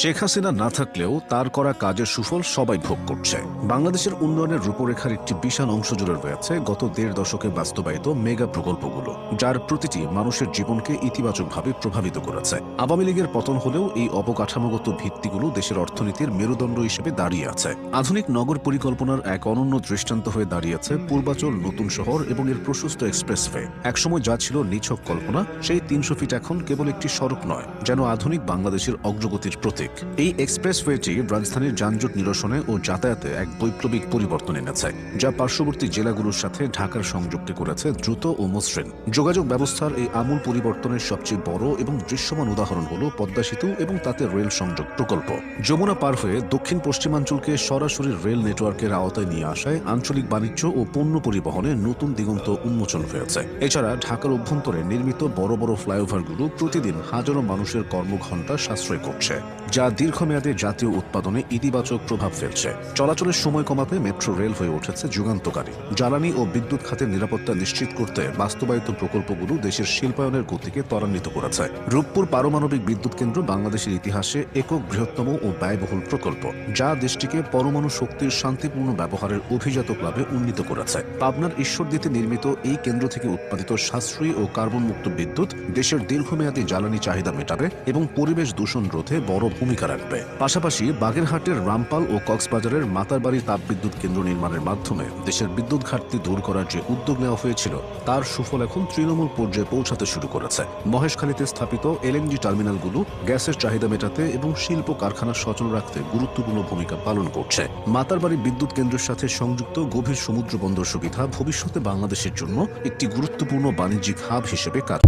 শেখ হাসিনা না থাকলেও তার করা কাজের সুফল সবাই ভোগ করছে। বাংলাদেশের উন্নয়নের রূপরেখার একটি বিশাল অংশ জুড়ে রয়েছে গত ১.৫ দশকে বাস্তবায়িত মেগা প্রকল্পগুলো, যার প্রতিটি মানুষের জীবনকে ইতিবাচকভাবে প্রভাবিত করেছে। আওয়ামী লীগের পতন হলেও এই অবকাঠামোগত ভিত্তিগুলো দেশের অর্থনীতির মেরুদণ্ড হিসেবে দাঁড়িয়ে আছে। আধুনিক নগর পরিকল্পনার এক অনন্য দৃষ্টান্ত হয়ে দাঁড়িয়েছে পূর্বাচল নতুন শহর এবং এর প্রশস্ত এক্সপ্রেসওয়ে। একসময় যা ছিল নিছক কল্পনা, সেই ৩০০ ফিট এখন কেবল একটি সড়ক নয়, যেন আধুনিক বাংলাদেশের অগ্রগতির প্রতীক। এই এক্সপ্রেসওয়েটি রাজধানীর যানজট নিরসনে ও যাতায়াতে এক বৈপ্লবিক পরিবর্তন এনেছে, যা পার্শ্ববর্তী জেলাগুলোর সাথে ঢাকার সংযোগটি করেছে দ্রুত ও মসৃণ। যোগাযোগ ব্যবস্থার এই আমূল পরিবর্তনের সবচেয়ে বড় এবং দৃশ্যমান উদাহরণ হল পদ্মা সেতু এবং তাতে রেল সংযোগ প্রকল্প। যমুনা পার হয়ে দক্ষিণ পশ্চিমাঞ্চলকে সরাসরি রেল নেটওয়ার্কের আওতায় নিয়ে আসায় আঞ্চলিক বাণিজ্য ও পণ্য পরিবহনে নতুন দিগন্ত উন্মোচন হয়েছে। এছাড়া ঢাকার অভ্যন্তরে নির্মিত বড় বড় ফ্লাইওভারগুলো প্রতিদিন হাজারো মানুষের কর্মঘণ্টা সাশ্রয় করছে, যা দীর্ঘমেয়াদে জাতীয় উৎপাদনে ইতিবাচক প্রভাব ফেলছে। চলাচলের সময় কমাতে মেট্রো রেল হয়ে উঠেছে যুগান্তকারী। জ্বালানি ও বিদ্যুৎ খাতের নিরাপত্তা নিশ্চিত করতে বাস্তবায়িত প্রকল্পগুলো দেশের শিল্পায়নের গতিকে ত্বরান্বিত করেছে। রূপপুর পারমাণবিক বিদ্যুৎ কেন্দ্র বাংলাদেশের ইতিহাসে একক বৃহত্তম ও ব্যয়বহুল প্রকল্প, যা দেশটিকে পরমাণু শক্তির শান্তিপূর্ণ ব্যবহারের অভিজাত ক্লাবে উন্নীত করেছে। পাবনার ঈশ্বরদীতে নির্মিত এই কেন্দ্র থেকে উৎপাদিত সাশ্রয়ী ও কার্বন মুক্ত বিদ্যুৎ দেশের দীর্ঘমেয়াদী জ্বালানি চাহিদা মেটাবে এবং পরিবেশ দূষণ রোধে বড় ভূমিকা রাখবে। পাশাপাশি বাগেরহাটের রামপাল ও কক্সবাজারের মাতারবাড়ি তাপবিদ্যুৎ কেন্দ্র নির্মাণের মাধ্যমে দেশের বিদ্যুৎ ঘাটতি দূর করার যে উদ্যোগ নেওয়া হয়েছিল, তার সুফল এখন তৃণমূল পর্যায়ে পৌঁছাতে শুরু করেছে। মহেশখালীতে স্থাপিত এলএনজি টার্মিনালগুলো গ্যাসের চাহিদা মেটাতে এবং শিল্প কারখানা সচল রাখতে গুরুত্বপূর্ণ ভূমিকা পালন করছে। মাতারবাড়ি বিদ্যুৎ কেন্দ্রের সাথে সংযুক্ত গভীর সমুদ্র বন্দর সুবিধা ভবিষ্যতে বাংলাদেশের জন্য একটি গুরুত্বপূর্ণ বাণিজ্যিক হাব হিসেবে কাজ